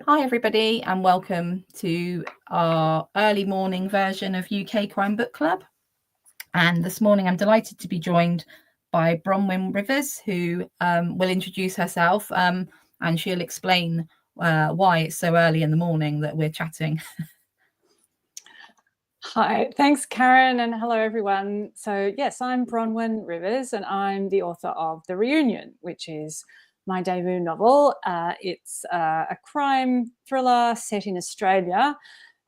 Hi everybody and welcome to our early morning version of UK Crime Book Club. And this morning I'm delighted to be joined by Bronwyn Rivers, who will introduce herself and she'll explain why it's so early in the morning that we're chatting. Hi, thanks Karen, and hello everyone. So yes, I'm Bronwyn Rivers and I'm the author of The Reunion, which is my debut novel. It's a crime thriller set in Australia,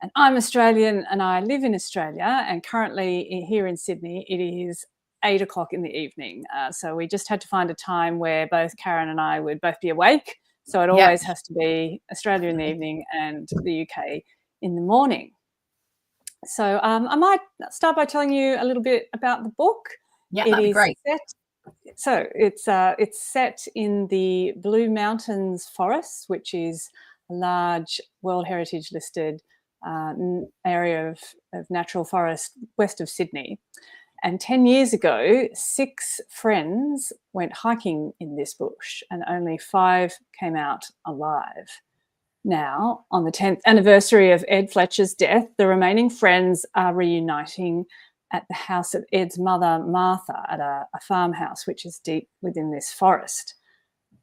and I'm Australian and I live in Australia, and currently here in Sydney it is 8 o'clock in the evening. So we just had to find a time where both Karen and I would both be awake. So it always has to be Australia in the evening and the UK in the morning. So I might start by telling you a little bit about the book. Yeah, that'd be great. It's set in the Blue Mountains Forest, which is a large World Heritage listed area of natural forest west of Sydney. And 10 years ago, 6 friends went hiking in this bush and only 5 came out alive. Now, on the 10th anniversary of Ed Fletcher's death, the remaining friends are reuniting at the house of Ed's mother, Martha, at a farmhouse which is deep within this forest.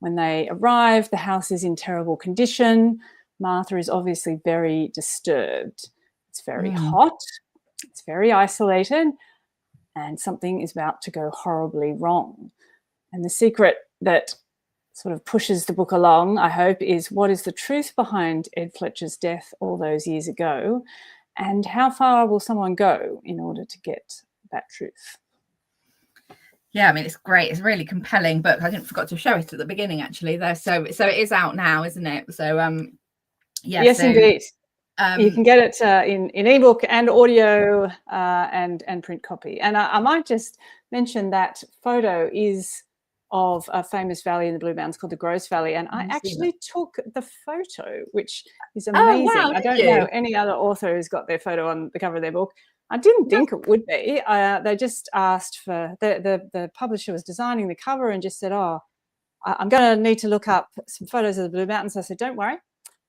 When they arrive, the house is in terrible condition. Martha is obviously very disturbed. It's very hot, it's very isolated, and something is about to go horribly wrong. And the secret that sort of pushes the book along, I hope, is what is the truth behind Ed Fletcher's death all those years ago, and how far will someone go in order to get that truth? Yeah, I mean, it's great. It's a really compelling book. I forgot to show it at the beginning, actually. There, so it is out now, isn't it? So, yeah. Yes, indeed. You can get it in ebook and audio and print copy. And I might just mention that photo is of a famous valley in the Blue Mountains called the Gross Valley, and I actually took the photo, which is amazing. Oh, wow, I don't know any other author who's got their photo on the cover of their book. I didn't think it would be. They just asked for the publisher was designing the cover and just said, "Oh, I'm going to need to look up some photos of the Blue Mountains." I said, "Don't worry,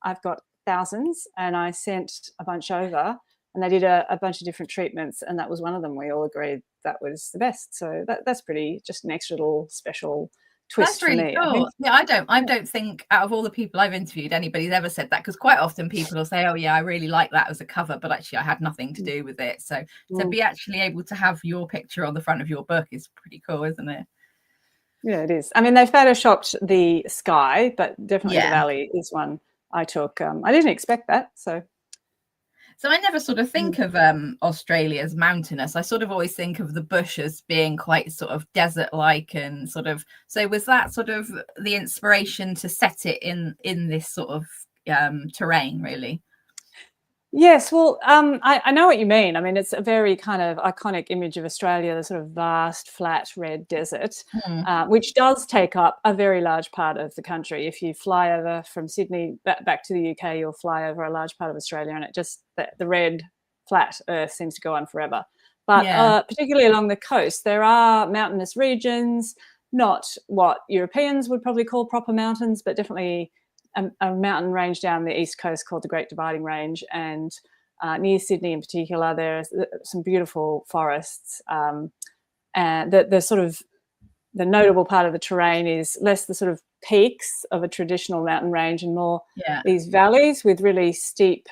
I've got thousands," and I sent a bunch over. And they did a bunch of different treatments, and that was one of them. We all agreed that was the best. So that's pretty, just an extra little special twist. That's really cool. Yeah, I don't think out of all the people I've interviewed, anybody's ever said that, because quite often people will say, "Oh yeah, I really like that as a cover," but actually I had nothing to do with it. So to be actually able to have your picture on the front of your book is pretty cool, isn't it? Yeah, it is. I mean, they photoshopped the sky, but definitely the valley is one I took. I didn't expect that, so. So I never sort of think of Australia as mountainous. I sort of always think of the bush as being quite sort of desert-like and sort of. So was that sort of the inspiration to set it in this sort of terrain, really? Yes, well, I know what you mean. I mean, it's a very kind of iconic image of Australia, the sort of vast, flat, red desert, which does take up a very large part of the country. If you fly over from Sydney back to the UK, you'll fly over a large part of Australia, and it just, the red, flat earth seems to go on forever. But particularly along the coast, there are mountainous regions, not what Europeans would probably call proper mountains, but definitely a mountain range down the east coast called the Great Dividing Range, and near Sydney in particular, there's some beautiful forests. And the sort of the notable part of the terrain is less the sort of peaks of a traditional mountain range and more these valleys with really steep,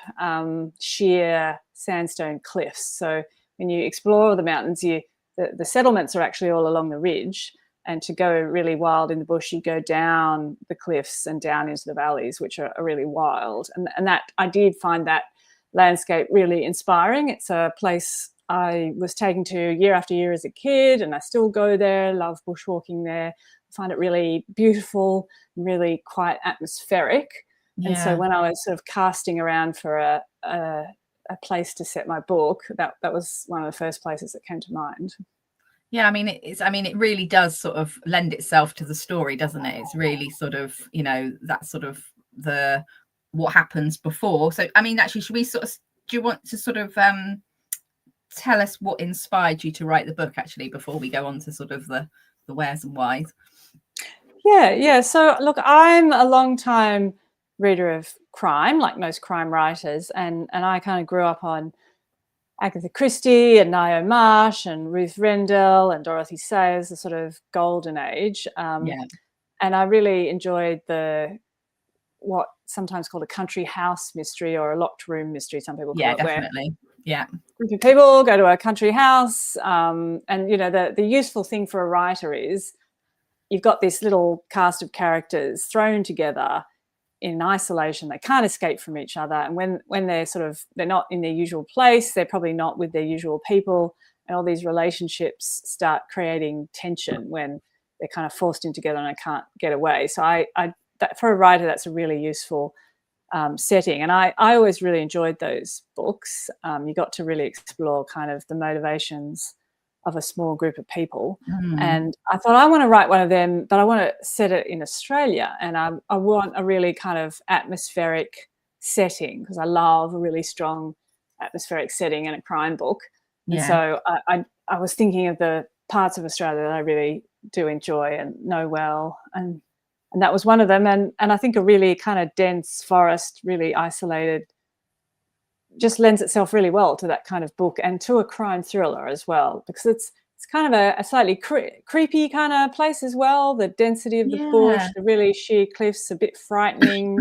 sheer sandstone cliffs. So when you explore the mountains, the settlements are actually all along the ridge. And to go really wild in the bush, you go down the cliffs and down into the valleys, which are really wild. And that I did find that landscape really inspiring. It's a place I was taken to year after year as a kid, and I still go there, love bushwalking there. I find it really beautiful, really quite atmospheric. And so when I was sort of casting around for a place to set my book, that was one of the first places that came to mind. Yeah, I mean, it really does sort of lend itself to the story, doesn't it? It's really sort of, you know, that sort of what happens before. So, I mean, actually, do you want to sort of tell us what inspired you to write the book, actually, before we go on to sort of the wheres and whys? Yeah. So, look, I'm a long time reader of crime, like most crime writers, and I kind of grew up on Agatha Christie and Ngaio Marsh and Ruth Rendell and Dorothy Sayers, the sort of golden age. Yeah. And I really enjoyed what sometimes called a country house mystery or a locked room mystery, some people call Yeah, it, where definitely. Yeah. a group of people go to a country house. And, you know, the useful thing for a writer is you've got this little cast of characters thrown together in isolation. They can't escape from each other. And when they're not in their usual place, they're probably not with their usual people. And all these relationships start creating tension when they're kind of forced in together and I can't get away. So for a writer, that's a really useful setting. And I always really enjoyed those books. You got to really explore kind of the motivations of a small group of people. And I thought, I want to write one of them, but I want to set it in Australia. And I want a really kind of atmospheric setting because I love a really strong atmospheric setting in a crime book. And so I was thinking of the parts of Australia that I really do enjoy and know well. And that was one of them. And I think a really kind of dense forest, really isolated, just lends itself really well to that kind of book and to a crime thriller as well, because it's kind of a slightly creepy kind of place as well. The density of the bush, the really sheer cliffs, a bit frightening,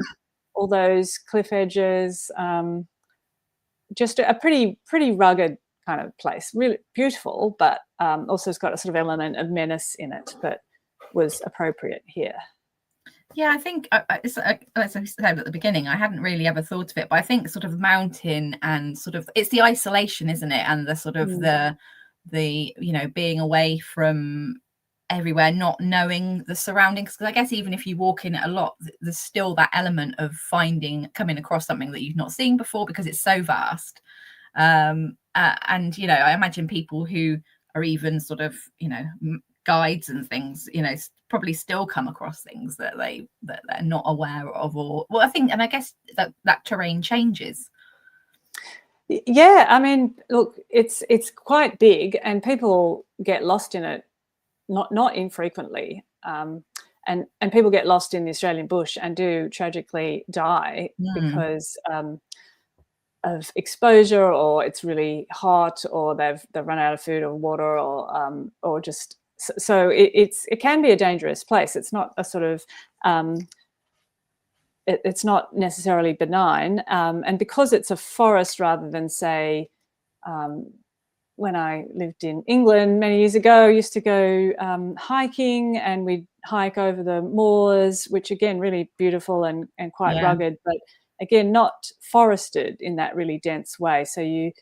all those cliff edges, just a pretty rugged kind of place, really beautiful, but also it's got a sort of element of menace in it that was appropriate here. Yeah, I think as I said at the beginning, I hadn't really ever thought of it, but I think sort of mountain and sort of it's the isolation, isn't it? And the sort of the you know, being away from everywhere, not knowing the surroundings. Because I guess even if you walk in it a lot, there's still that element of coming across something that you've not seen before because it's so vast. And you know, I imagine people who are even sort of, you know, guides and things, you know, probably still come across things that they're not aware of, or well, I think, and I guess that terrain changes. Yeah, I mean, look, it's quite big, and people get lost in it not infrequently, and people get lost in the Australian bush and do tragically die because of exposure, or it's really hot, or they've run out of food or water, or just so it can be a dangerous place. It's not a sort of it's not necessarily benign, and because it's a forest rather than, say, when I lived in England many years ago, I used to go hiking, and we'd hike over the moors, which again really beautiful and quite rugged, but again not forested in that really dense way. So you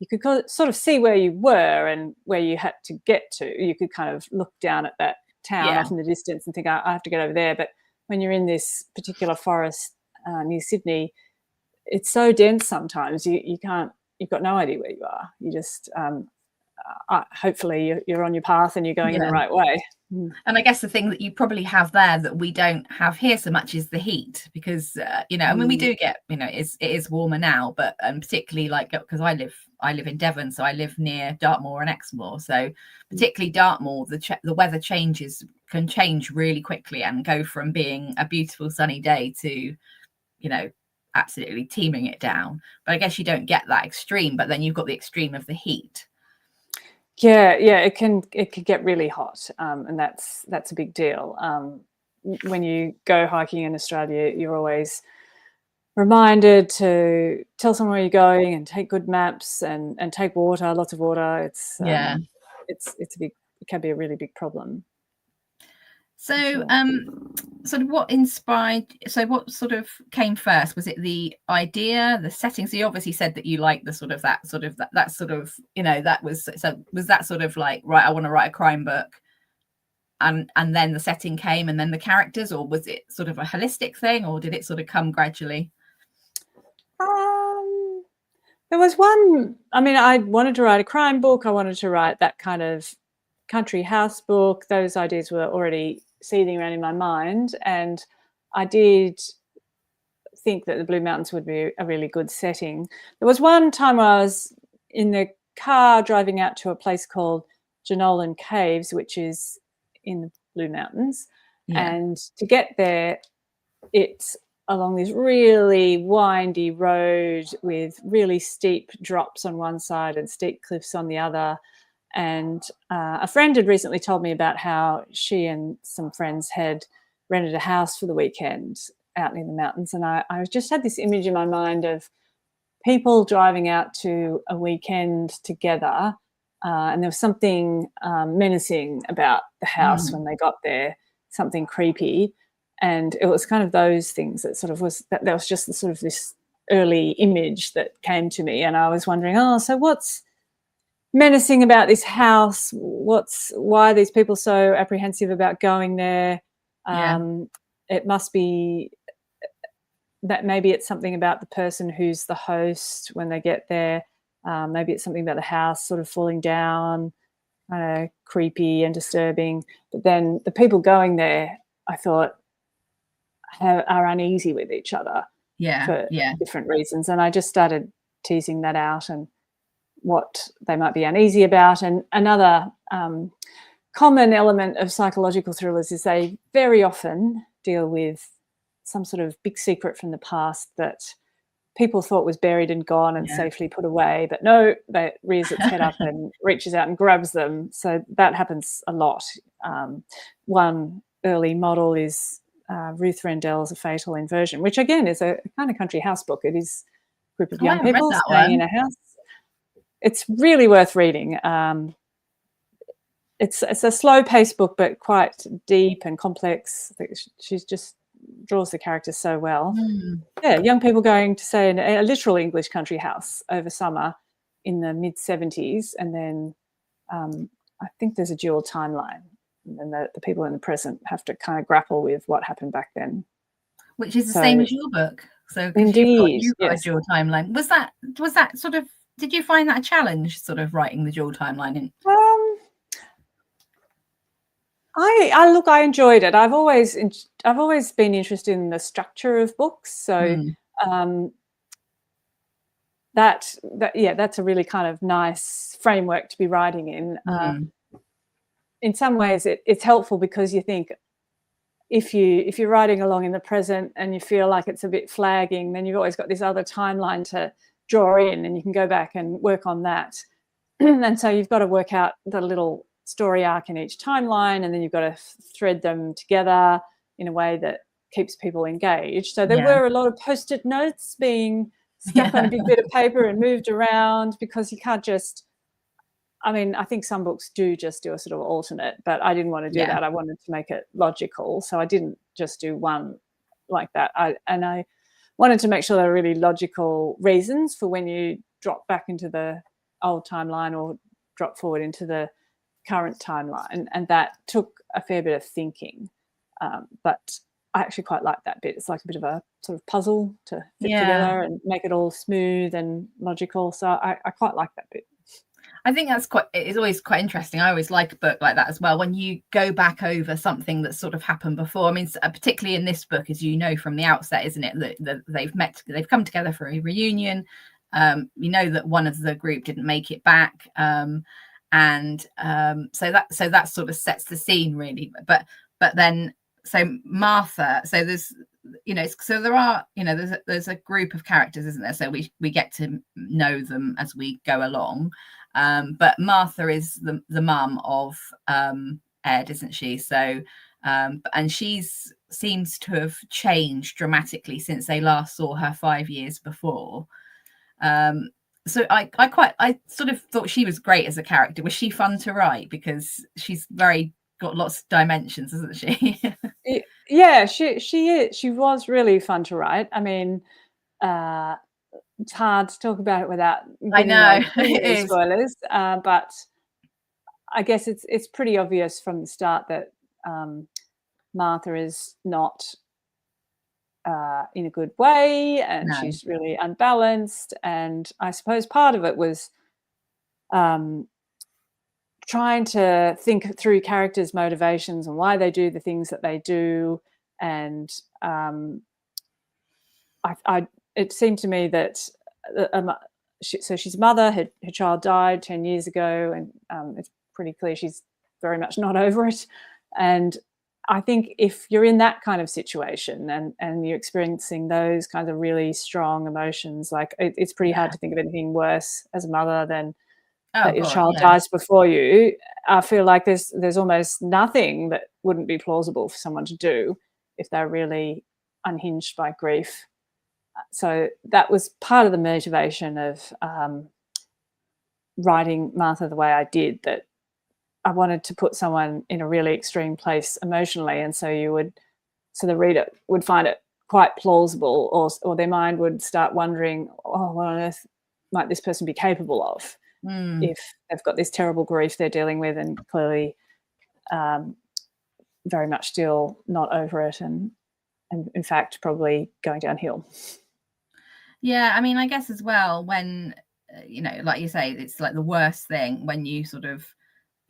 could sort of see where you were and where you had to get to. You could kind of look down at that town off in the distance and think, I have to get over there. But when you're in this particular forest near Sydney, it's so dense sometimes you can't, you've got no idea where you are. You just hopefully you're on your path and you're going in the right way. And I guess the thing that you probably have there that we don't have here so much is the heat, because you know, I mean, we do get, you know, it is warmer now, but particularly like, because I live in Devon, so I live near Dartmoor and Exmoor, so particularly Dartmoor, the weather can change really quickly and go from being a beautiful sunny day to, you know, absolutely teeming it down. But I guess you don't get that extreme, but then you've got the extreme of the heat. Yeah, it can get really hot, and that's a big deal. When you go hiking in Australia, you're always reminded to tell someone where you're going and take good maps and take water, lots of water. It's it can be a really big problem. So sort of what sort of came first? Was it the idea, the setting? So you obviously said that you like that sort of, you know, that was, so was that sort of like, right, I want to write a crime book, and then the setting came and then the characters, or was it sort of a holistic thing, or did it sort of come gradually? There was one, I mean, I wanted to write a crime book. I wanted to write that kind of country house book. Those ideas were already seething around in my mind, and I did think that the Blue Mountains would be a really good setting. There was one time where I was in the car driving out to a place called Jenolan Caves, which is in the Blue Mountains, and to get there, it's along this really windy road with really steep drops on one side and steep cliffs on the other. And a friend had recently told me about how she and some friends had rented a house for the weekend out in the mountains. And I just had this image in my mind of people driving out to a weekend together. And there was something menacing about the house when they got there, something creepy. And it was kind of those things that sort of was, that was just the sort of this early image that came to me. And I was wondering, so what's menacing about this house? Why are these people so apprehensive about going there? It must be that maybe it's something about the person who's the host when they get there. Maybe it's something about the house sort of falling down, kind of creepy and disturbing. But then the people going there, I thought, are uneasy with each other for different reasons. And I just started teasing that out and what they might be uneasy about. And another common element of psychological thrillers is they very often deal with some sort of big secret from the past that people thought was buried and gone and safely put away, but no, that rears its head up and reaches out and grabs them. So that happens a lot. One early model is Ruth Rendell's A Fatal Inversion, which again is a kind of country house book. It is a group of young people staying in a house. It's really worth reading. It's a slow-paced book, but quite deep and complex. I think she's just draws the characters so well. Yeah, young people going to stay in a literal English country house over summer in the mid-70s, and then I think there's a dual timeline, and the people in the present have to kind of grapple with what happened back then. Which is the same as your book. So indeed, you've got a dual timeline. Was that sort of, did you find that a challenge, sort of writing the dual timeline in? I enjoyed it. I've always been interested in the structure of books. So that's a really kind of nice framework to be writing in. In some ways, it's helpful because you think if you're writing along in the present and you feel like it's a bit flagging, then you've always got this other timeline to draw in, and you can go back and work on that. And so you've got to work out the little story arc in each timeline, and then you've got to thread them together in a way that keeps people engaged. So there were a lot of post-it notes being stuck on a big bit of paper and moved around, because you can't just, I mean, I think some books do just do a sort of alternate, but I didn't want to do that. I wanted to make it logical, so I didn't just do one like that. I wanted to make sure there were really logical reasons for when you drop back into the old timeline or drop forward into the current timeline, and that took a fair bit of thinking, but I actually quite like that bit. It's like a bit of a sort of puzzle to fit together and make it all smooth and logical, so I quite like that bit. I think it's always quite interesting. I always like a book like that as well, when you go back over something that's sort of happened before. I mean, particularly in this book, as you know from the outset, isn't it, that they've come together for a reunion. You know that one of the group didn't make it back, and so that sort of sets the scene really. But then, so Martha, so there's, so there are, there's a group of characters, isn't there? So we get to know them as we go along. But Martha is the mum of Ed, isn't she? So and she's seems to have changed dramatically since they last saw her 5 years before. So I sort of thought she was great as a character. Was she fun to write? Because she's got lots of dimensions, isn't she? Yeah, she was really fun to write. I mean, it's hard to talk about it without giving spoilers, but I guess it's pretty obvious from the start that Martha is not in a good way, and she's really unbalanced. And I suppose part of it was trying to think through characters' motivations and why they do the things that they do. And it seemed to me that so she's a mother. Her child died 10 years ago, and it's pretty clear she's very much not over it. And I think if you're in that kind of situation and you're experiencing those kinds of really strong emotions, like it's pretty hard Yeah. to think of anything worse as a mother than Oh that your God, child yeah. dies before you. I feel like there's almost nothing that wouldn't be plausible for someone to do if they're really unhinged by grief. So that was part of the motivation of writing Martha the way I did, that I wanted to put someone in a really extreme place emotionally, and so the reader would find it quite plausible, or their mind would start wondering, oh, what on earth might this person be capable of if they've got this terrible grief they're dealing with, and clearly very much still not over it, and in fact probably going downhill. Yeah, I mean, I guess as well, when like you say, it's like the worst thing when you sort of,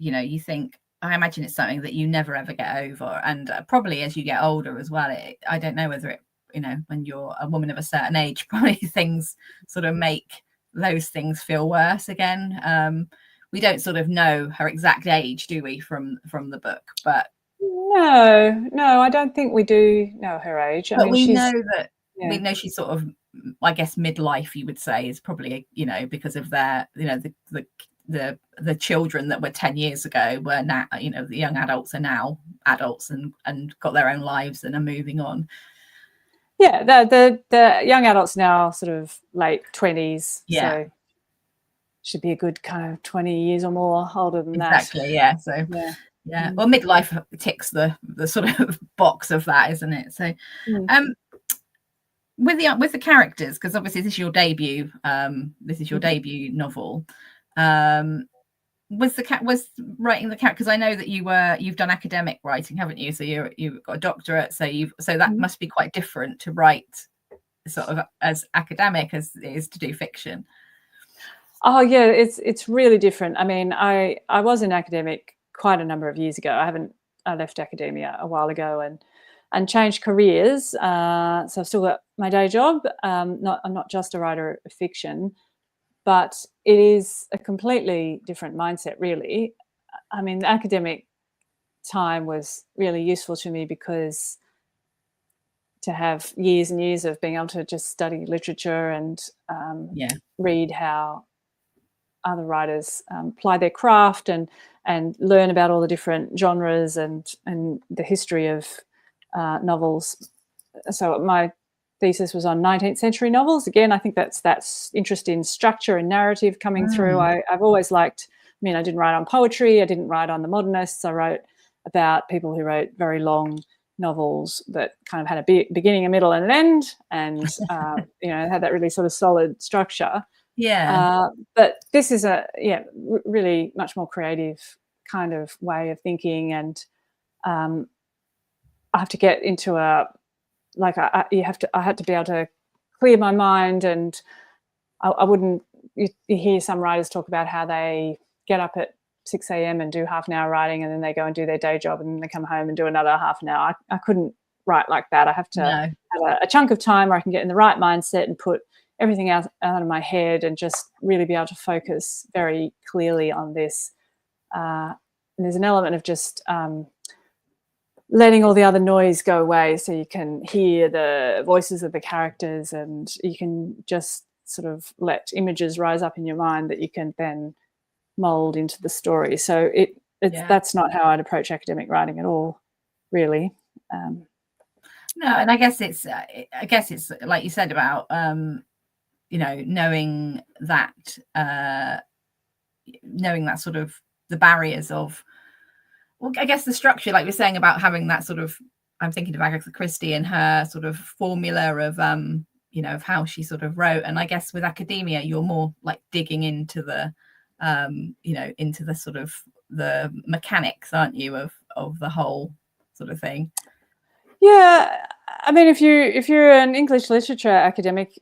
you think, I imagine it's something that you never ever get over, and probably as you get older as well, I don't know whether it, when you're a woman of a certain age, probably things sort of make those things feel worse again. We don't sort of know her exact age, do we, from the book? But no, I don't think we do know her age. I but mean, we she's, know that yeah. we know she's sort of, I guess, midlife, you would say, is probably, because of their, the children that were 10 years ago were now, the young adults are now adults and got their own lives and are moving on. Yeah, the young adults now sort of late 20s, Yeah. so should be a good kind of 20 years or more older than Exactly, that. yeah. So yeah. Well, midlife ticks the sort of box of that, isn't it? So with the characters, because obviously this is your debut debut novel, was writing the character, because I know that you've done academic writing, haven't you? So you've got a doctorate, so that must be quite different to write sort of as academic as it is to do fiction. Oh yeah, it's really different. I mean, I was an academic quite a number of years ago. I left academia a while ago and changed careers. So I've still got my day job. I'm not just a writer of fiction, but it is a completely different mindset, really. I mean, the academic time was really useful to me because to have years and years of being able to just study literature and read how other writers apply their craft and learn about all the different genres and the history of novels. So my thesis was on 19th century novels. Again, I think that's interest in structure and narrative coming through. I've always liked, I mean, I didn't write on poetry, I didn't write on the modernists, I wrote about people who wrote very long novels that kind of had a beginning, a middle and an end, and had that really sort of solid structure. But this is really much more creative kind of way of thinking, and I have to get into I had to be able to clear my mind, and I wouldn't. You hear some writers talk about how they get up at 6 a.m. and do half an hour writing, and then they go and do their day job, and then they come home and do another half an hour. I couldn't write like that. I have to have a chunk of time where I can get in the right mindset and put everything out of my head and just really be able to focus very clearly on this. And there's an element of just letting all the other noise go away, so you can hear the voices of the characters, and you can just sort of let images rise up in your mind that you can then mold into the story. So that's not how I'd approach academic writing at all, really. No, and I guess it's like you said about knowing that sort of the barriers of, well, I guess the structure, like you're saying about having that sort of, I'm thinking of Agatha Christie and her sort of formula of of how she sort of wrote. And I guess with academia, you're more like digging into the into the sort of the mechanics, aren't you, of the whole sort of thing. Yeah, I mean, if you're an English literature academic,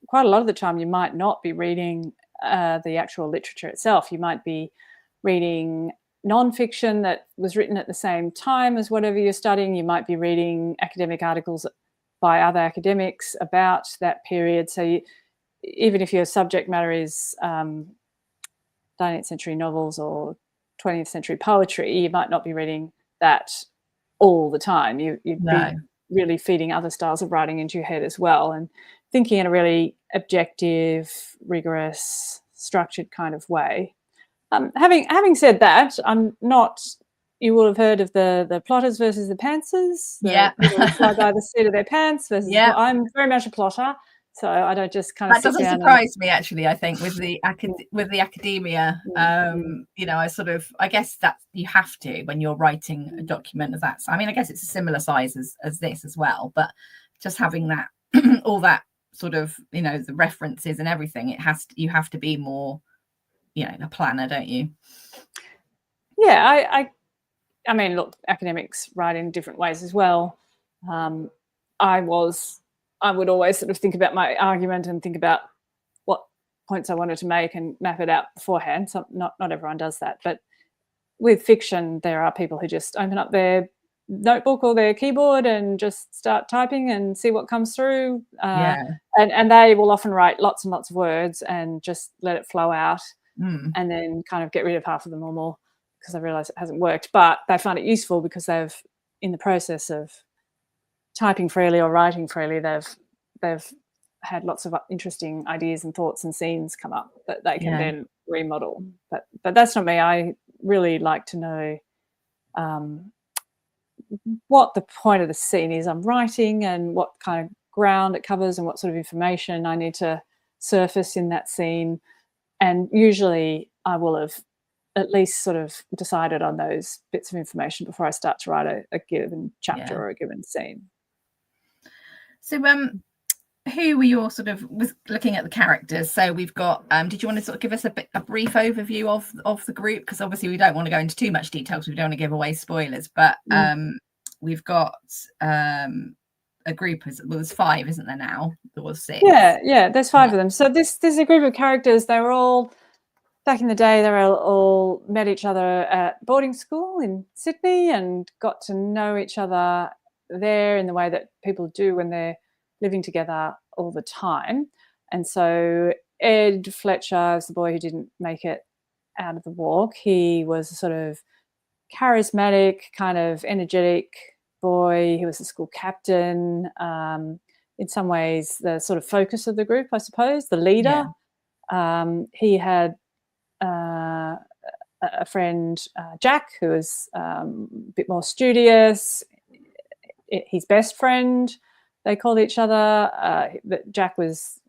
quite a lot of the time you might not be reading the actual literature itself. You might be reading nonfiction that was written at the same time as whatever you're studying. You might be reading academic articles by other academics about that period. So even if your subject matter is 19th century novels or 20th century poetry, you might not be reading that all the time. You'd No. be really feeding other styles of writing into your head as well, and thinking in a really objective, rigorous, structured kind of way. Having said that, I'm not. You will have heard of the plotters versus the pantsers. The Yeah. people fly by the seat of their pants versus. Yeah. I'm very much a plotter, so I don't just kind of That sit doesn't down surprise me, actually. I think with the academia, and. you know, I guess that you have to when you're writing a document of that. I mean, I guess it's a similar size as this as well, but just having that all that sort of, you know, the references and everything, you have to be more, you know, a planner, don't you? Yeah, I mean, look, academics write in different ways as well. I would always sort of think about my argument and think about what points I wanted to make and map it out beforehand. So not everyone does that, but with fiction, there are people who just open up their notebook or their keyboard and just start typing and see what comes through. Yeah. And they will often write lots and lots of words and just let it flow out, and then kind of get rid of half of them or more because they realise it hasn't worked. But they find it useful because they've, in the process of typing freely or writing freely, they've had lots of interesting ideas and thoughts and scenes come up that they can then remodel. But that's not me. I really like to know what the point of the scene is I'm writing and what kind of ground it covers and what sort of information I need to surface in that scene. And usually I will have at least sort of decided on those bits of information before I start to write a given chapter or a given scene. So who were your sort of, was looking at the characters, so we've got did you want to sort of give us a brief overview of the group, because obviously we don't want to go into too much detail because we don't want to give away spoilers, but we've got a group, there's 5, isn't there now? There was 6. Yeah, there's 5 of them. So this is a group of characters. They were all, back in the day, they were all met each other at boarding school in Sydney and got to know each other there in the way that people do when they're living together all the time. And so Ed Fletcher is the boy who didn't make it out of the walk. He was a sort of charismatic, kind of energetic boy. He was the school captain, in some ways the sort of focus of the group, I suppose, the leader. He had a friend, Jack, who was a bit more studious. His best friend, they called each other. Jack was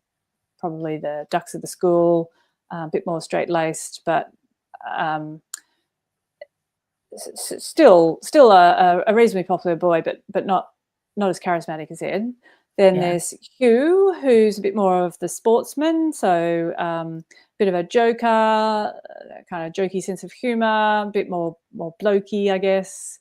probably the dux of the school, a bit more straight-laced, but still a reasonably popular boy, but not as charismatic as Ed. Then there's Hugh, who's a bit more of the sportsman, so bit of a joker, kind of jokey sense of humour, a bit more blokey, I guess.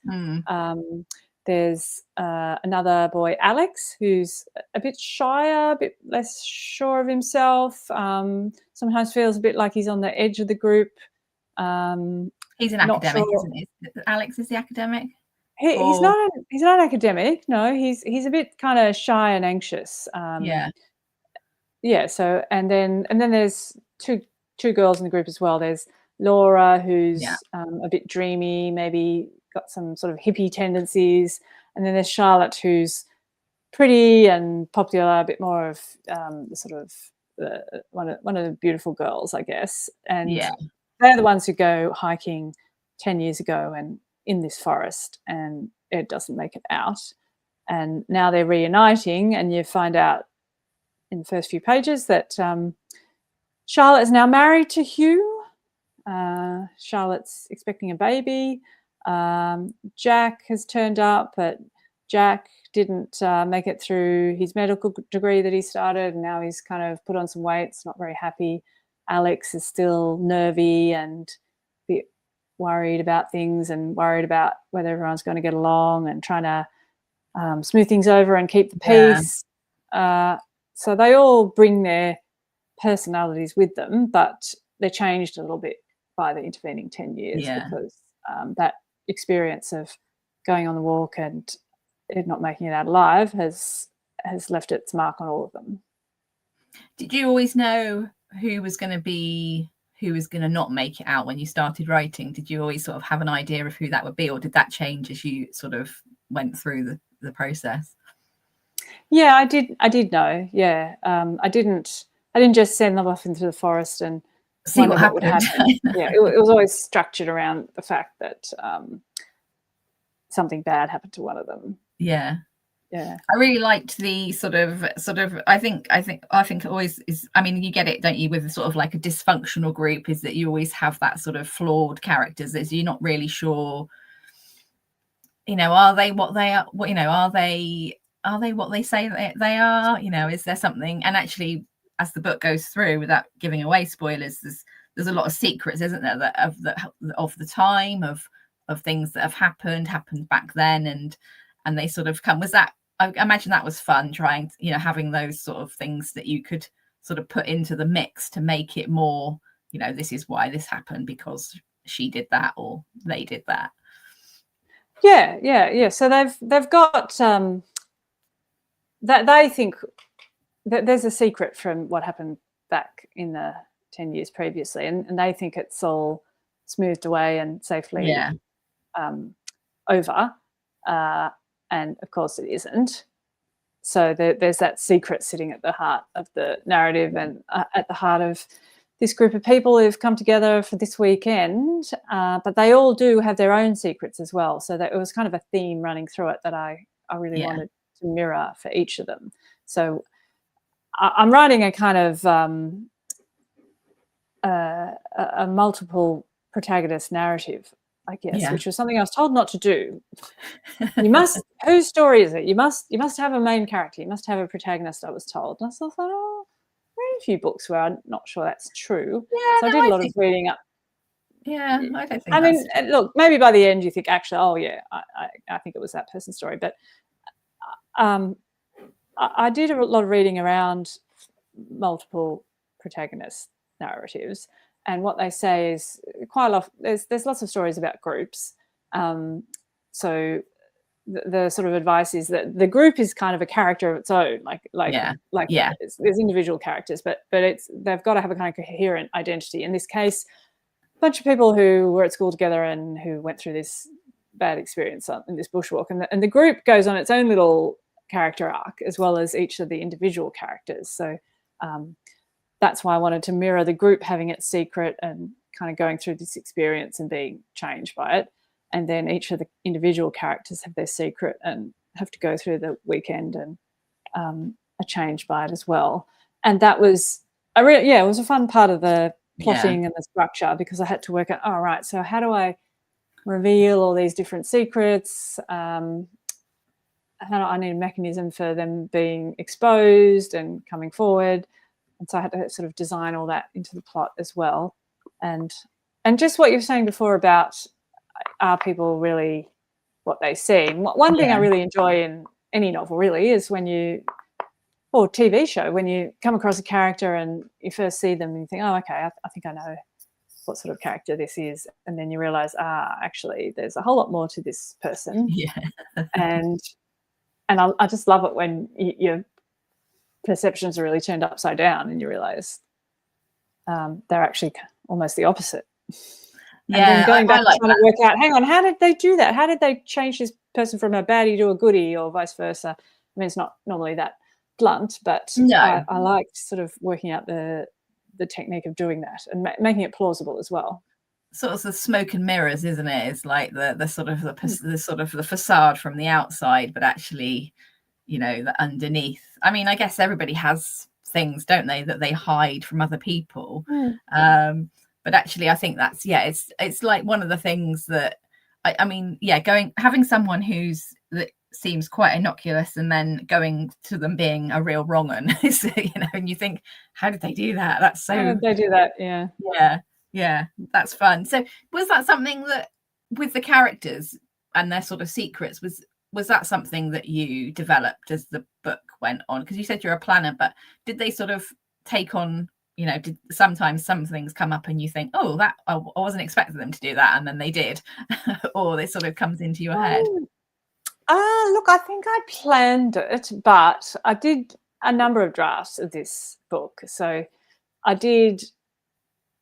There's another boy, Alex, who's a bit shyer, a bit less sure of himself. Sometimes feels a bit like he's on the edge of the group. He's an academic, isn't he? Alex is the academic. He's not an academic. No, he's a bit kind of shy and anxious. So and then there's two girls in the group as well. There's Laura, who's a bit dreamy, maybe got some sort of hippie tendencies, and then there's Charlotte, who's pretty and popular, a bit more of the sort of one of the beautiful girls, I guess. And they're the ones who go hiking 10 years ago and in this forest, and Ed doesn't make it out. And now they're reuniting, and you find out in the first few pages that Charlotte is now married to Hugh. Charlotte's expecting a baby. Jack has turned up, but Jack didn't make it through his medical degree that he started, and now he's kind of put on some weight. It's not very happy. Alex is still nervy and a bit worried about things and worried about whether everyone's going to get along and trying to smooth things over and keep the peace. So they all bring their personalities with them, but they're changed a little bit by the intervening 10 years because that experience of going on the walk and it not making it out alive has left its mark on all of them. Did you always know who was going to not make it out when you started writing? Did you always sort of have an idea of who that would be, or did that change as you sort of went through the process. Yeah, I did know. Yeah, I didn't just send them off into the forest and See wonder what what would happened. happen. Yeah, it was always structured around the fact that something bad happened to one of them. Yeah. Yeah. I really liked the sort of I think it always is, I mean, you get it, don't you, with sort of like a dysfunctional group, is that you always have that sort of flawed characters, is you're not really sure, you know, are they what they are, what, you know, are they what they say they are, you know, is there something? And actually, as the book goes through, without giving away spoilers, there's a lot of secrets, isn't there, that of the time of things that have happened back then, and they sort of come. Was that, I imagine that was fun, trying, you know, having those sort of things that you could sort of put into the mix to make it more, you know, this is why this happened, because she did that or they did that. Yeah. So they've got that they think that there's a secret from what happened back in the 10 years previously, and they think it's all smoothed away and safely over, and of course it isn't. So there's that secret sitting at the heart of the narrative, and at the heart of this group of people who've come together for this weekend, but they all do have their own secrets as well. So that it was kind of a theme running through it that I really wanted to mirror for each of them. So I'm writing a kind of a multiple protagonist narrative, I guess, which was something I was told not to do. You must, whose story is it? You must have a main character. You must have a protagonist, I was told. And I thought, oh, I read a few books where I'm not sure that's true. Yeah, so I did a lot of reading up. Yeah, I don't think. I mean, look, maybe by the end you think, actually, oh yeah, I think it was that person's story. But I did a lot of reading around multiple protagonist narratives, and what they say is quite a lot. There's lots of stories about groups. So the sort of advice is that the group is kind of a character of its own, there's individual characters, but they've got to have a kind of coherent identity. In this case, a bunch of people who were at school together and who went through this bad experience in this bushwalk, and the group goes on its own little character arc as well as each of the individual characters. So that's why I wanted to mirror the group having its secret and kind of going through this experience and being changed by it. And then each of the individual characters have their secret and have to go through the weekend and are changed by it as well. And that was it was a fun part of the plotting and the structure, because I had to work out, all right, so how do I reveal all these different secrets? How do I need a mechanism for them being exposed and coming forward? And so I had to sort of design all that into the plot as well. And just what you were saying before about, are people really what they seem? One thing I really enjoy in any novel really is or TV show, when you come across a character and you first see them and you think, oh, okay, I think I know what sort of character this is. And then you realize, actually, there's a whole lot more to this person. Yeah. and I just love it when your perceptions are really turned upside down and you realize they're actually almost the opposite. And then going back and trying to work out, hang on, how did they do that? How did they change this person from a baddie to a goodie, or vice versa? I mean, it's not normally that blunt, but I liked sort of working out the technique of doing that and making it plausible as well. Sort of the smoke and mirrors, isn't it? It's like the sort of the facade from the outside, but actually, you know, the underneath. I mean, I guess everybody has things, don't they, that they hide from other people. But actually, I think that's it's like one of the things that having someone that seems quite innocuous and then going to them being a real wrong un, you know, and you think, how did they do that? That's so. How did they do that? Yeah, that's fun. So was that something that, with the characters and their sort of secrets, was that something that you developed as the book went on? Because you said you're a planner, but did they sort of take on, you know, did sometimes some things come up and you think, oh, that I wasn't expecting them to do that, and then they did, or this sort of comes into your head? Look, I think I planned it, but I did a number of drafts of this book. So I did,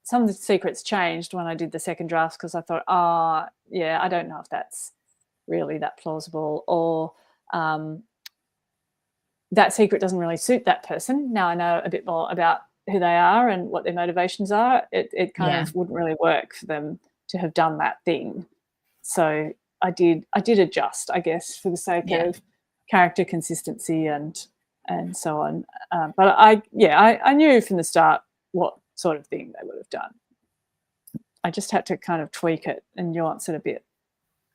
some of the secrets changed when I did the second draft, because I thought, I don't know if that's really that plausible, or that secret doesn't really suit that person. Now I know a bit more about who they are and what their motivations are. It kind of wouldn't really work for them to have done that thing. So I did adjust, I guess, for the sake of character consistency and so on. But I knew from the start what sort of thing they would have done. I just had to kind of tweak it and nuance it a bit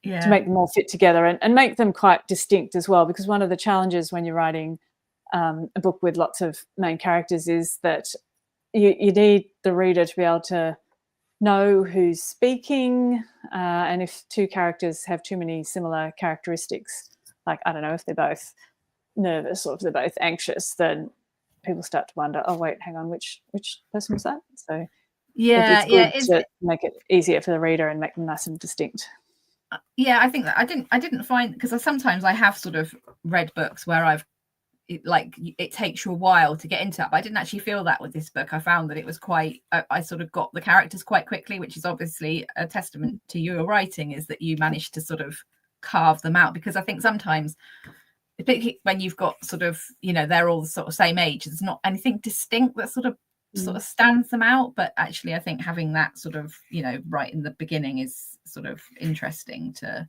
to make them all fit together and make them quite distinct as well, because one of the challenges when you're writing a book with lots of main characters is that you need the reader to be able to know who's speaking, and if two characters have too many similar characteristics, like, I don't know, if they're both nervous or if they're both anxious, then people start to wonder, oh wait, hang on, which person was that? So it's good to make it easier for the reader and make them nice and distinct. I think that I didn't find, because sometimes I have sort of read books where it takes you a while to get into that, but I didn't actually feel that with this book. I found that it was quite, I sort of got the characters quite quickly, which is obviously a testament to your writing, is that you managed to sort of carve them out. Because I think sometimes when you've got sort of, they're all the sort of same age, there's not anything distinct that sort of stands them out. But actually I think having that sort of, right in the beginning is sort of interesting to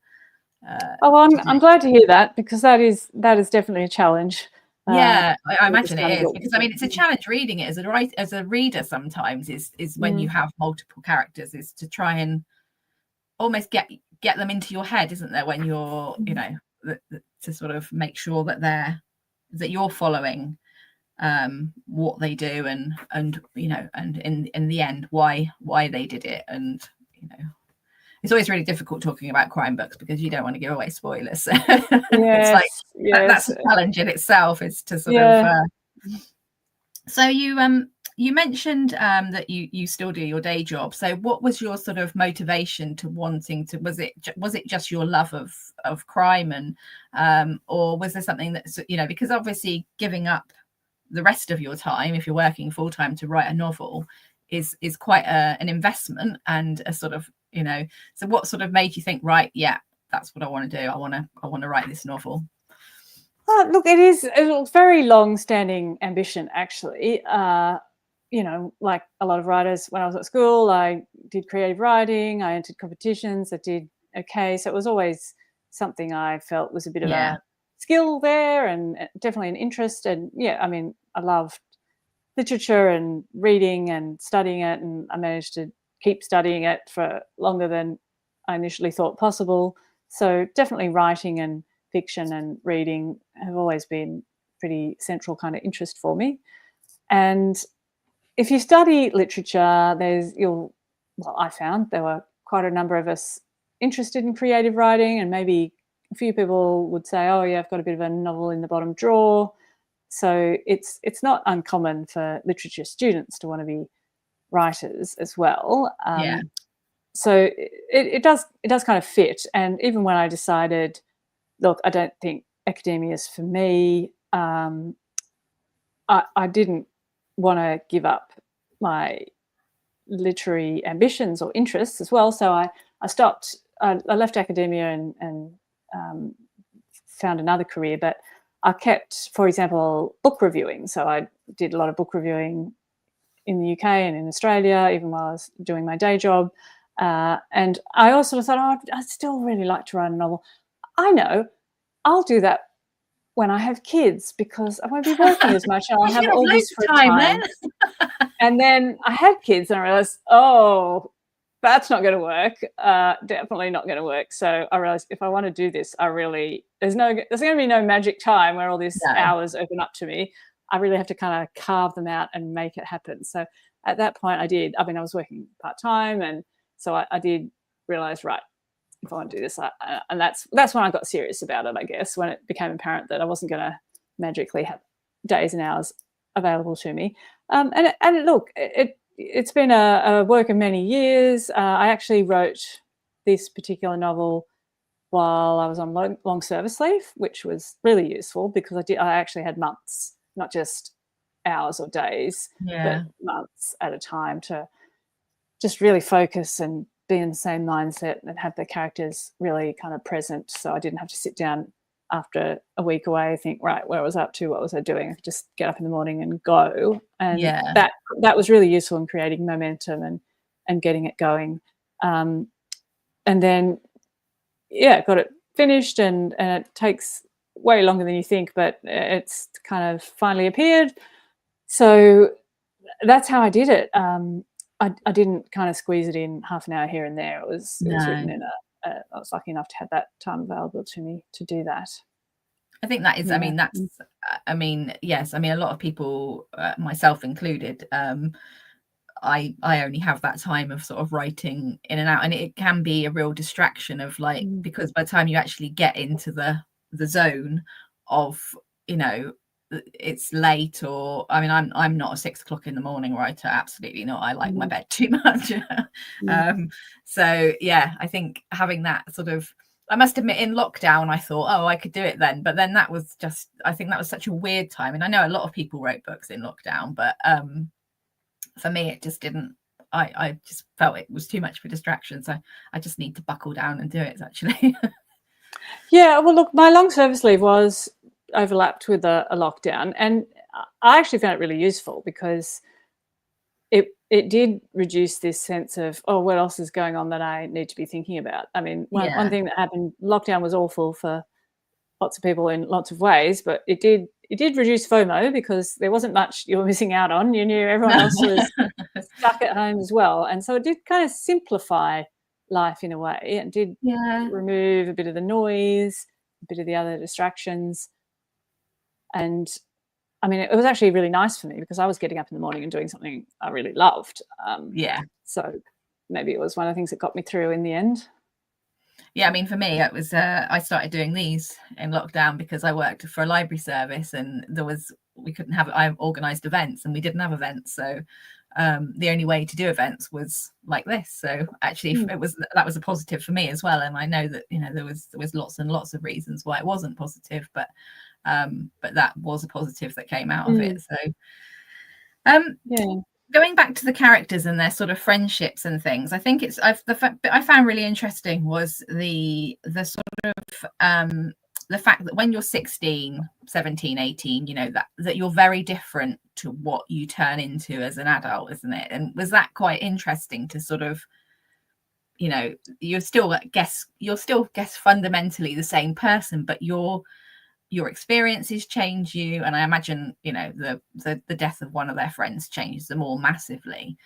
I'm glad to hear that, because that is definitely a challenge. I imagine it is, because I mean, it's a challenge reading it as a reader sometimes, is when you have multiple characters, is to try and almost get them into your head, isn't there, when you're to sort of make sure that you're following what they do, and and in the end why they did it. And it's always really difficult talking about crime books because you don't want to give away spoilers. It's like that's a challenge in itself, is to sort of so you mentioned that you still do your day job. So what was your sort of motivation to wanting to, was it just your love of crime, and or was there something that, because obviously giving up the rest of your time, if you're working full time, to write a novel is quite an investment, and a sort of, so what sort of made you think, right, that's what I want to do, I want to write this novel? Look, it is a very long-standing ambition, actually. Like a lot of writers, when I was at school, I did creative writing, I entered competitions, I did okay. So it was always something I felt was a bit of a skill there, and definitely an interest. And I mean, I loved literature and reading and studying it, and I managed to keep studying it for longer than I initially thought possible. So definitely writing and fiction and reading have always been pretty central kind of interest for me. And if you study literature, I found there were quite a number of us interested in creative writing, and maybe a few people would say, oh yeah, I've got a bit of a novel in the bottom drawer. So it's not uncommon for literature students to want to be writers as well. So it does kind of fit. And even when I decided, look, I don't think academia is for me, I didn't want to give up my literary ambitions or interests as well. So I stopped. I left academia and found another career, but I kept, for example, book reviewing. So I did a lot of book reviewing in the UK and in Australia, even while I was doing my day job. And I also thought, I'd still really like to write a novel. I know, I'll do that when I have kids, because I won't be working as much, and I'll have all this free time. And then I had kids and I realized, that's not going to work. Definitely not going to work. So I realized, if I want to do this, there's going to be no magic time where all these hours open up to me. I really have to kind of carve them out and make it happen. So at that point I was working part-time, and so I did realize, right, if I want to do this, and that's when I got serious about it, I guess, when it became apparent that I wasn't going to magically have days and hours available to me. And look, it's been a work of many years. I actually wrote this particular novel while I was on long service leave, which was really useful, because I actually had months, not just hours or days, but months at a time to just really focus and be in the same mindset and have the characters really kind of present. So I didn't have to sit down after a week away, think, right, where was I up to? What was I doing? I could just get up in the morning and go. And that was really useful in creating momentum and getting it going. And then, got it finished, and it takes way longer than you think, but it's kind of finally appeared. So that's how I did it. I didn't kind of squeeze it in half an hour here and there. It was written in I was lucky enough to have that time available to me to do that. I think that is, I mean, that's, I mean, yes, I mean, a lot of people, myself included, I only have that time of sort of writing in and out, and it can be a real distraction of like, because by the time you actually get into the zone of, you know, it's late, or I mean, I'm not a 6 o'clock in the morning writer, absolutely not. I like my bed too much. So yeah, I think having that sort of, I must admit, in lockdown I thought, oh, I could do it then, but then that was just, I think that was such a weird time. And I know a lot of people wrote books in lockdown, but for me it just didn't, I just felt it was too much of a distraction, so I just need to buckle down and do it actually. Yeah, well, look, my long service leave was overlapped with a lockdown, and I actually found it really useful because it did reduce this sense of, oh, what else is going on that I need to be thinking about. I mean, one thing that happened, lockdown was awful for lots of people in lots of ways, but it did reduce FOMO because there wasn't much you were missing out on. You knew everyone else was stuck at home as well, and so it did kind of simplify life in a way, and did remove a bit of the noise, a bit of the other distractions. And I mean, it was actually really nice for me because I was getting up in the morning and doing something I really loved. So maybe it was one of the things that got me through in the end. Yeah, I mean, for me, it was, I started doing these in lockdown because I worked for a library service, and I organised events and we didn't have events. So the only way to do events was like this. So actually that was a positive for me as well. And I know that, you know, there was lots and lots of reasons why it wasn't positive, but that was a positive that came out of it. So going back to the characters and their sort of friendships and things, I think I found really interesting was the sort of the fact that when you're 16, 17, 18, you know, that you're very different to what you turn into as an adult, isn't it? And was that quite interesting to sort of, you know, you're still guess fundamentally the same person, but your experiences change you, and I imagine, you know, the death of one of their friends changes them all massively,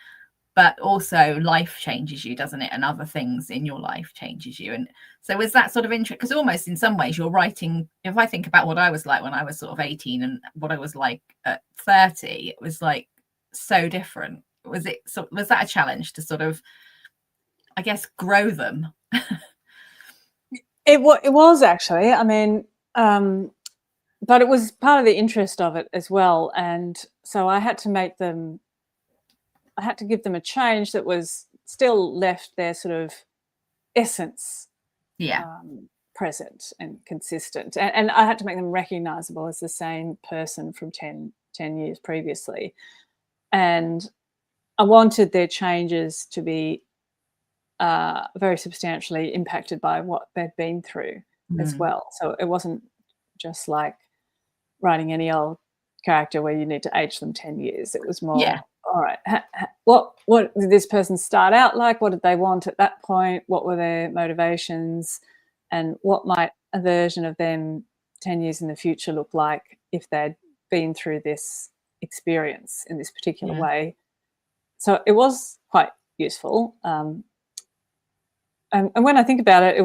but also life changes you, doesn't it? And other things in your life changes you. And so was that sort of interesting, because almost in some ways you're writing, if I think about what I was like when I was sort of 18 and what I was like at 30, it was like so different. Was that a challenge to sort of, I guess, grow them? It was actually, I mean, but it was part of the interest of it as well. And so I had to give them a change that was still left their sort of essence present and consistent. And I had to make them recognizable as the same person from 10 years previously. And I wanted their changes to be very substantially impacted by what they'd been through as well. So it wasn't just like writing any old character where you need to age them 10 years. It was more, all right, what did this person start out like? What did they want at that point? What were their motivations? And what might a version of them 10 years in the future look like if they'd been through this experience in this particular way? So it was quite useful. And when I think about it,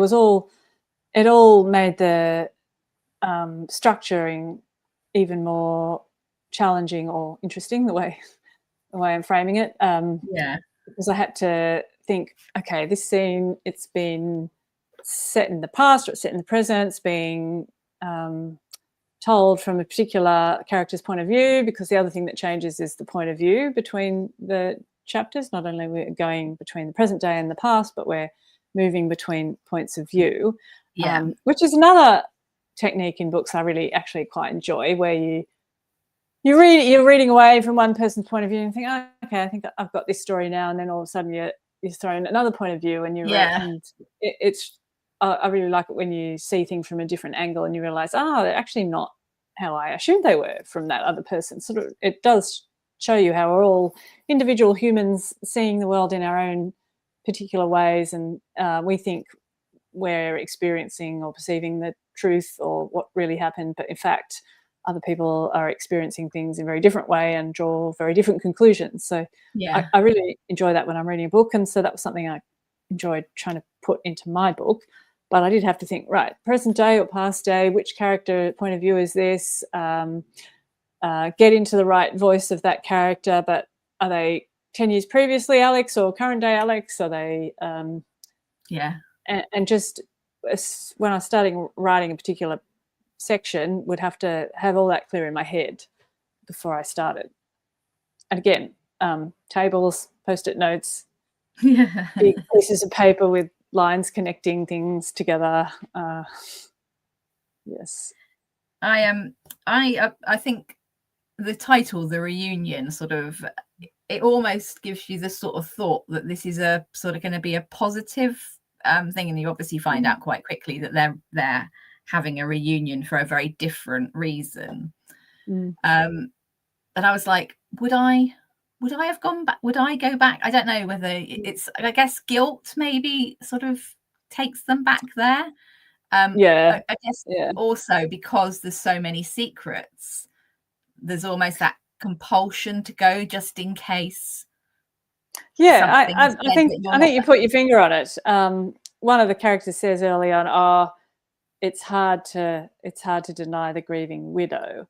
it all made the structuring even more challenging or interesting, the way I'm framing it. Because I had to think, okay, this scene, it's been set in the past or it's set in the present, it's being told from a particular character's point of view, because the other thing that changes is the point of view between the chapters. Not only we're going between the present day and the past, but we're moving between points of view, which is another technique in books I really actually quite enjoy, where you're reading away from one person's point of view and think, oh, okay, I think I've got this story now, and then all of a sudden you're thrown another point of view, and Yeah. and it's I really like it when you see things from a different angle and you realize, oh, they're actually not how I assumed they were from that other person. Sort of, it does show you how we're all individual humans seeing the world in our own particular ways, and we think we're experiencing or perceiving the truth or what really happened, but in fact other people are experiencing things in a very different way and draw very different conclusions. So Yeah. I really enjoy that when I'm reading a book, and so that was something I enjoyed trying to put into my book. But I did have to think, right, present day or past day, which character point of view is this? Get into the right voice of that character, but are they 10 years previously Alex or current day Alex? Are they Yeah. and just when I was starting writing a particular section, would have to have all that clear in my head before I started. And again, tables, post-it notes, Yeah. big pieces of paper with lines connecting things together. Yes. I think the title, The Reunion, sort of, it almost gives you the sort of thought that this is a sort of going to be a positive thing, and you obviously find out quite quickly that they're having a reunion for a very different reason. And I was like, would I have gone back? Would I go back? I don't know whether it's, I guess guilt maybe sort of takes them back there. Yeah. I guess Yeah. also because there's so many secrets, there's almost that compulsion to go just in case. Yeah, I think you put your finger on it. One of the characters says early on, "Oh, it's hard to deny the grieving widow,"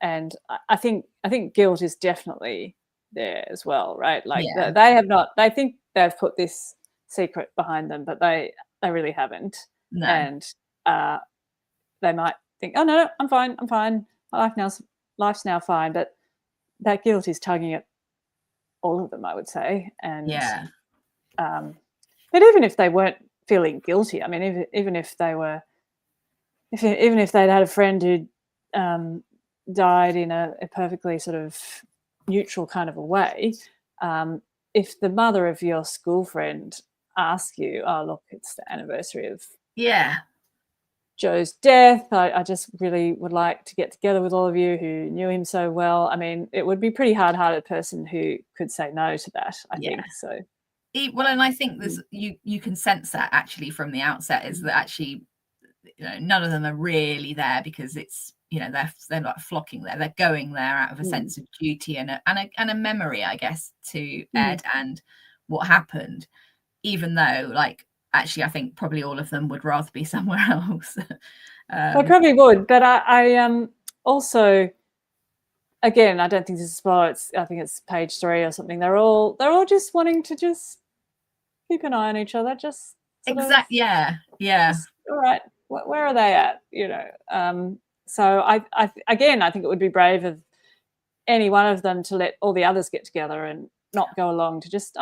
and I think guilt is definitely there as well, right? Like Yeah. they have not. They think they've put this secret behind them, but they really haven't. No. And they might think, "Oh no, I'm fine. I'm fine. Life's now fine." But that guilt is tugging at all of them, I would say. And Yeah. but even if they weren't feeling guilty, I mean, even if they were, even if they'd had a friend who died in a perfectly sort of neutral kind of a way, if the mother of your school friend asks you, "Oh, look, it's the anniversary of Joe's death. I just really would like to get together with all of you who knew him so well." I mean, it would be a pretty hard-hearted person who could say no to that, I think. So, well, and I think there's you can sense that actually from the outset, is that actually, you know, none of them are really there because it's, you know, they're not flocking there. They're going there out of a sense of duty and a memory, I guess, to Ed and what happened. Even though, like, actually, I think probably all of them would rather be somewhere else. they probably would, but I also, again, I don't think this is spoiler. I think it's page 3 or something. They're all just wanting to just keep an eye on each other. Just exactly. Yeah. Just, all right, where are they at? You know. So I think it would be brave of any one of them to let all the others get together and not go along to just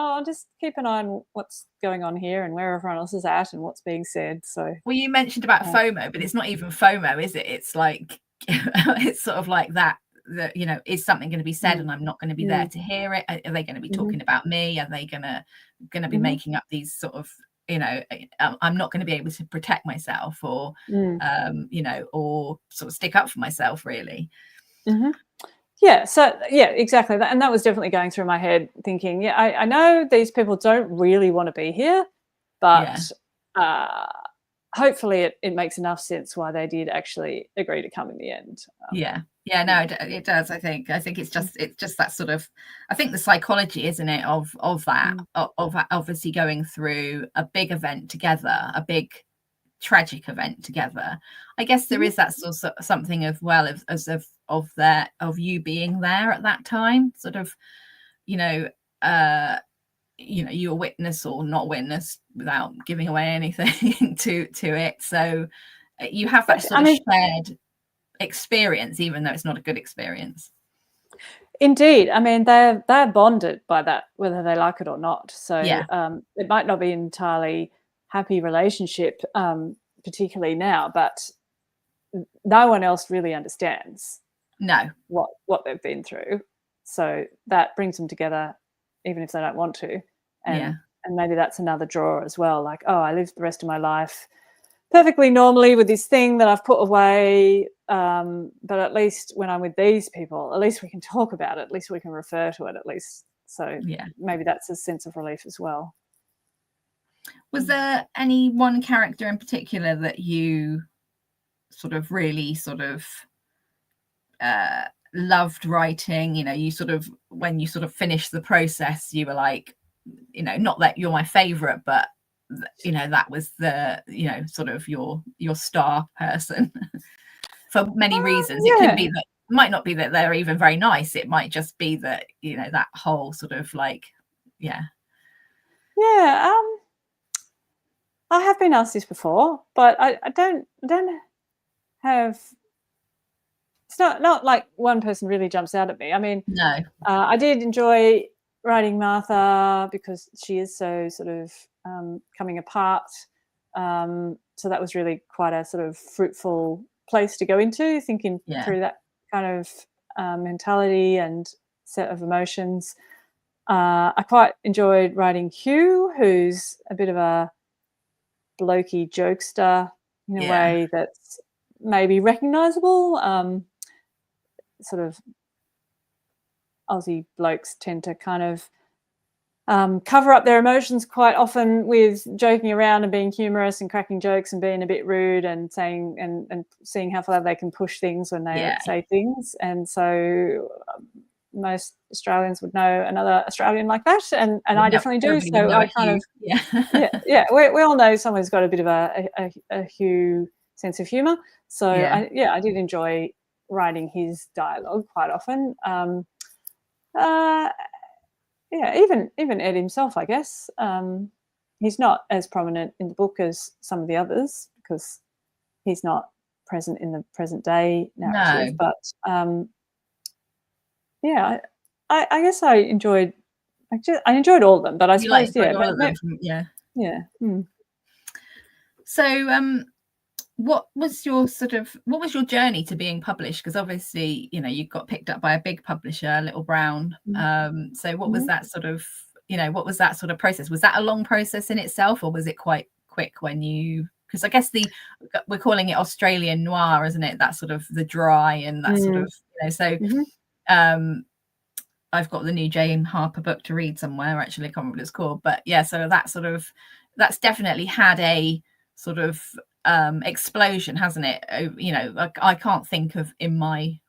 keep an eye on what's going on here and where everyone else is at and what's being said. So, well, you mentioned about FOMO, but it's not even FOMO, is it? It's like it's sort of like that, you know, is something going to be said and I'm not going to be there to hear it? Are they going to be talking about me? Are they going to be making up these sort of, you know, I'm not going to be able to protect myself or you know, or sort of stick up for myself, really. Yeah, so yeah, exactly. And that was definitely going through my head, thinking, yeah, I know these people don't really want to be here, but hopefully it makes enough sense why they did actually agree to come in the end. No, it does. I think it's just that sort of, I think the psychology, isn't it, of that, of obviously going through a big event together, a big tragic event together. I guess there is that sort of something of, well, of you being there at that time, sort of, you know, you're witness or not witness without giving away anything to it. So you have that sort of shared experience, even though it's not a good experience. Indeed. I mean, they're bonded by that, whether they like it or not. So it might not be an entirely happy relationship, particularly now, but no one else really understands what they've been through. So that brings them together, even if they don't want to. And And maybe that's another draw as well. Like, oh, I lived the rest of my life perfectly normally with this thing that I've put away. But at least when I'm with these people, at least we can talk about it. At least we can refer to it. At least, so Yeah. maybe that's a sense of relief as well. Was there any one character in particular that you sort of really sort of loved writing? You know, you sort of, when you sort of finished the process, you were like, you know, not that you're my favorite, but you know, that was the, you know, sort of your star person for many reasons. It could be that, might not be that they're even very nice. It might just be that, you know, that whole sort of like, yeah. I have been asked this before, but I don't have. It's not like one person really jumps out at me. I mean, No. I did enjoy writing Martha because she is so sort of coming apart. So that was really quite a sort of fruitful place to go into, thinking through that kind of mentality and set of emotions. I quite enjoyed writing Hugh, who's a bit of a blokey jokester in a way that's maybe recognisable. Sort of Aussie blokes tend to kind of cover up their emotions quite often with joking around and being humorous and cracking jokes and being a bit rude and saying and seeing how far they can push things when they say things. And so most Australians would know another Australian like that, and I definitely do. So I kind of we all know someone who's got a bit of a Hugh sense of humour. So I did enjoy writing his dialogue quite often. Even Ed himself, I guess. He's not as prominent in the book as some of the others because he's not present in the present day narrative. No. But I guess I enjoyed all of them. But I suppose all of them. So what was your journey to being published? Because obviously, you know, you got picked up by a big publisher, Little Brown. So what was that sort of, you know, what was that sort of process? Was that a long process in itself, or was it quite quick when you, because I guess we're calling it Australian noir, isn't it? That sort of the dry and that sort of, you know, so I've got the new Jane Harper book to read somewhere, actually. I can't remember what it's called, but yeah, so that's definitely had a sort of explosion, hasn't it? You know, I can't think of in my,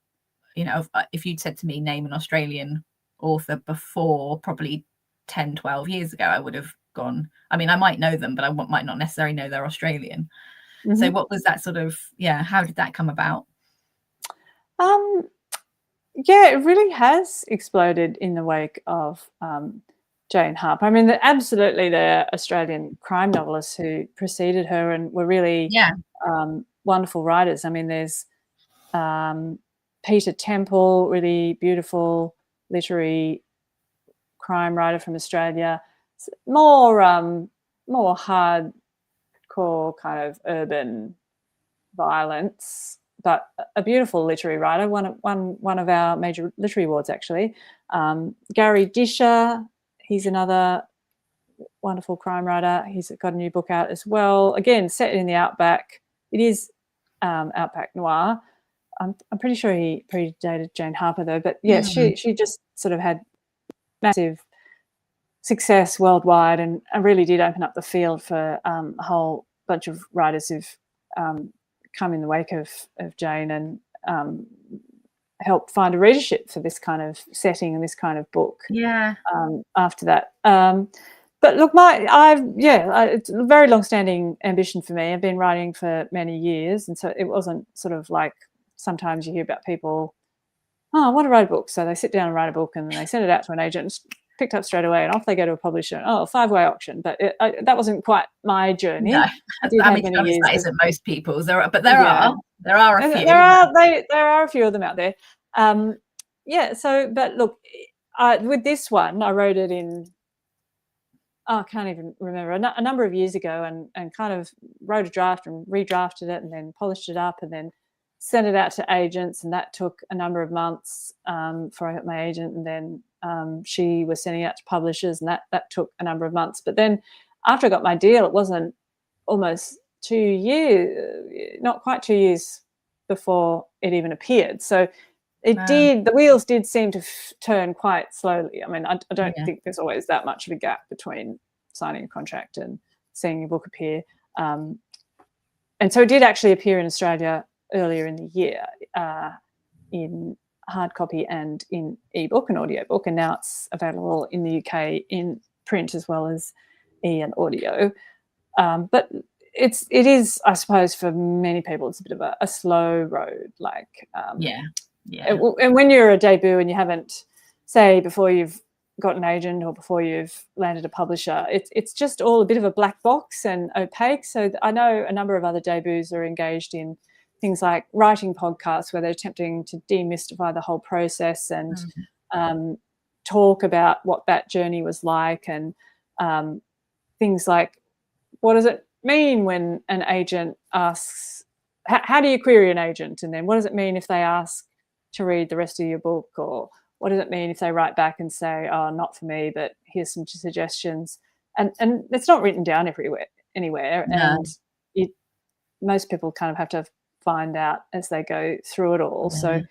you know, if you'd said to me name an Australian author before probably 10-12 years ago, I would have gone, I mean, I might know them, but I might not necessarily know they're Australian. So what was that sort of, how did that come about? It really has exploded in the wake of Jane Harper. I mean, absolutely, there are Australian crime novelists who preceded her and were really wonderful writers. I mean, there's Peter Temple, really beautiful literary crime writer from Australia. More hardcore kind of urban violence, but a beautiful literary writer. One of our major literary awards, actually. Gary Disher, he's another wonderful crime writer. He's got a new book out as well. Again, set in the outback. It is outback noir. I'm pretty sure he predated Jane Harper, though. But yeah, she just sort of had massive success worldwide and really did open up the field for a whole bunch of writers who've come in the wake of Jane and help find a readership for this kind of setting and this kind of book. After that, but look, it's a very long-standing ambition for me. I've been writing for many years, and so it wasn't sort of like sometimes you hear about people, I want to write a book, so they sit down and write a book, and then they send it out to an agent. Picked up straight away, and off they go to a publisher. A 5-way auction, but that wasn't quite my journey. No, I mean, that isn't most people's. There are a few. There are a few of them out there. So, but look, with this one, I wrote it in. I can't even remember a number of years ago, and kind of wrote a draft and redrafted it, and then polished it up, and then sent it out to agents, and that took a number of months before I got my agent, and then she was sending it out to publishers, and that took a number of months. But then after I got my deal, it wasn't almost 2 years, not quite 2 years before it even appeared. So the wheels did seem to turn quite slowly. I mean, I don't think there's always that much of a gap between signing a contract and seeing your book appear. And so it did actually appear in Australia earlier in the year in hard copy and in ebook and audiobook, and now it's available in the UK in print as well as and audio. But it is, I suppose, for many people, it's a bit of a slow road. Like, and when you're a debut and you haven't, say, before you've got an agent or before you've landed a publisher, it's just all a bit of a black box and opaque. So I know a number of other debuts are engaged in things like writing podcasts where they're attempting to demystify the whole process and talk about what that journey was like, and things like, what does it mean when an agent asks, how do you query an agent? And then what does it mean if they ask to read the rest of your book? Or what does it mean if they write back and say, oh, not for me, but here's some suggestions? And it's not written down anywhere. No. And most people kind of have to find out as they go through it all. So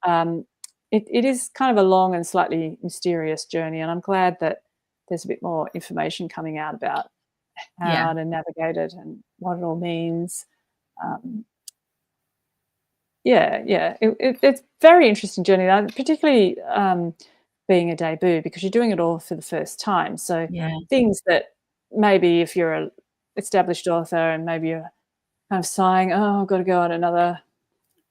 it is kind of a long and slightly mysterious journey. And I'm glad that there's a bit more information coming out about how to navigate it and what it all means. It's a very interesting journey, particularly being a debut, because you're doing it all for the first time. So things that maybe if you're an established author and maybe you're kind of sighing, oh, I've got to go on another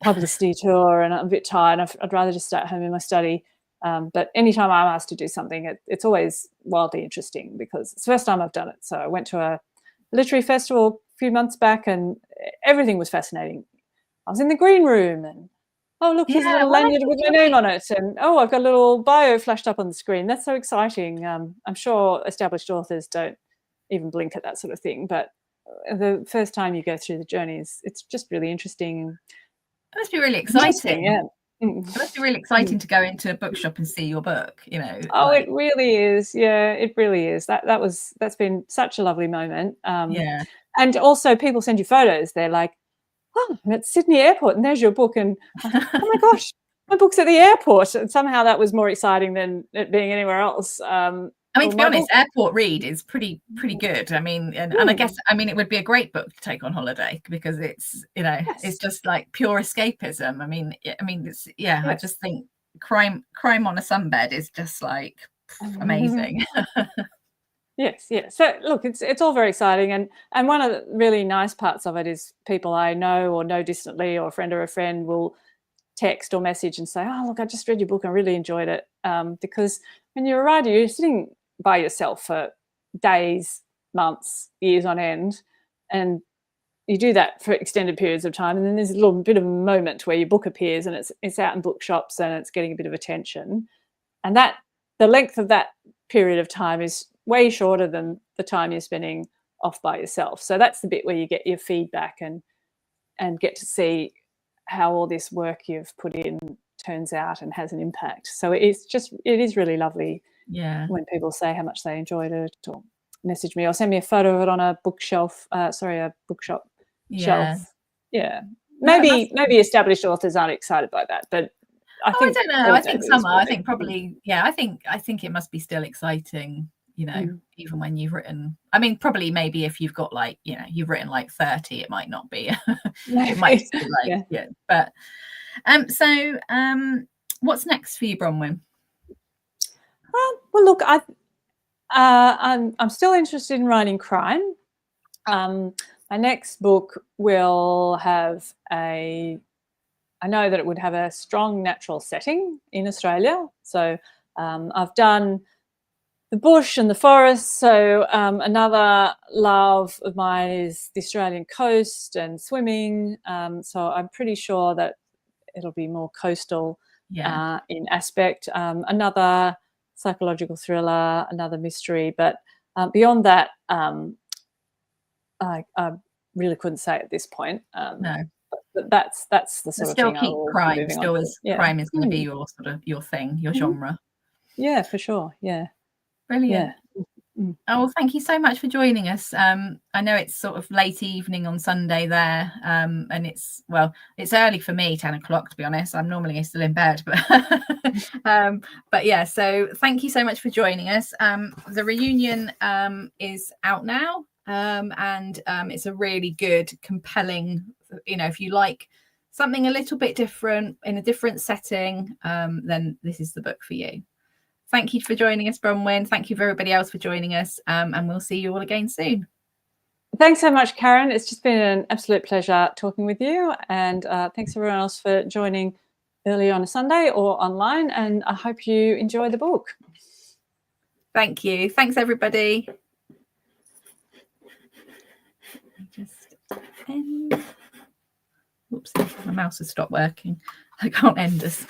publicity tour and I'm a bit tired, I'd rather just stay at home in my study. But anytime I'm asked to do something, it's always wildly interesting because it's the first time I've done it. So I went to a literary festival a few months back and everything was fascinating. I was in the green room and, oh, look, here's a little lanyard with my name on it. And, oh, I've got a little bio flashed up on the screen. That's so exciting. I'm sure established authors don't even blink at that sort of thing. But the first time you go through the journey, it's just really interesting. It must be really exciting. It must be really exciting to go into a bookshop and see your book, you know. Oh, it really is. Yeah, it really is. That's been such a lovely moment. And also people send you photos. They're like, oh, I'm at Sydney Airport and there's your book. And oh my gosh, my book's at the airport. And somehow that was more exciting than it being anywhere else. I mean, to be honest, airport read is pretty good. I mean, and I guess, I mean, it would be a great book to take on holiday because it's, you know, it's just like pure escapism. I mean, it's, I just think crime on a sunbed is just like amazing. Yes. So look, it's all very exciting, and one of the really nice parts of it is people I know or know distantly, or a friend will text or message and say, oh, look, I just read your book, I really enjoyed it. Because when you're a writer, you're sitting by yourself for days, months, years on end, and you do that for extended periods of time, and then there's a little bit of a moment where your book appears and it's out in bookshops and it's getting a bit of attention, and that the length of that period of time is way shorter than the time you're spending off by yourself. So that's the bit where you get your feedback and get to see how all this work you've put in turns out and has an impact. So it is really lovely when people say how much they enjoyed it, or message me or send me a photo of it on a bookshelf, a bookshop shelf. Maybe established authors aren't excited by that, but I think I don't know. I think some are. I think probably, I think it must be still exciting, you know, even when you've written, I mean, probably maybe if you've got like, you know, you've written like 30, it might not be, it might be like, but, so, what's next for you, Bronwyn? Well, look, I'm still interested in writing crime. My next book will have I know that it would have a strong natural setting in Australia. So I've done the bush and the forest. So another love of mine is the Australian coast and swimming. So I'm pretty sure that it'll be more coastal in aspect. Another psychological thriller, another mystery. But beyond that, I really couldn't say at this point. No. that's the sort of still thing I keep will be crime. moving on Still, to. as Yeah. crime is going to be your sort of your thing, your genre. Yeah, for sure. Yeah. Brilliant. Yeah. Mm. Oh, thank you so much for joining us. I know it's sort of late evening on Sunday there, and it's early for me, 10 o'clock, to be honest. I'm normally still in bed, but yeah. So thank you so much for joining us. The reunion is out now, and it's a really good, compelling. If you like something a little bit different in a different setting, then this is the book for you. Thank you for joining us, Bronwyn. Thank you for everybody else for joining us, and we'll see you all again soon. Thanks so much, Karen. It's just been an absolute pleasure talking with you, and thanks everyone else for joining early on a Sunday or online, and I hope you enjoy the book. Thank you. Thanks, everybody. Just end. Oops, my mouse has stopped working. I can't end us.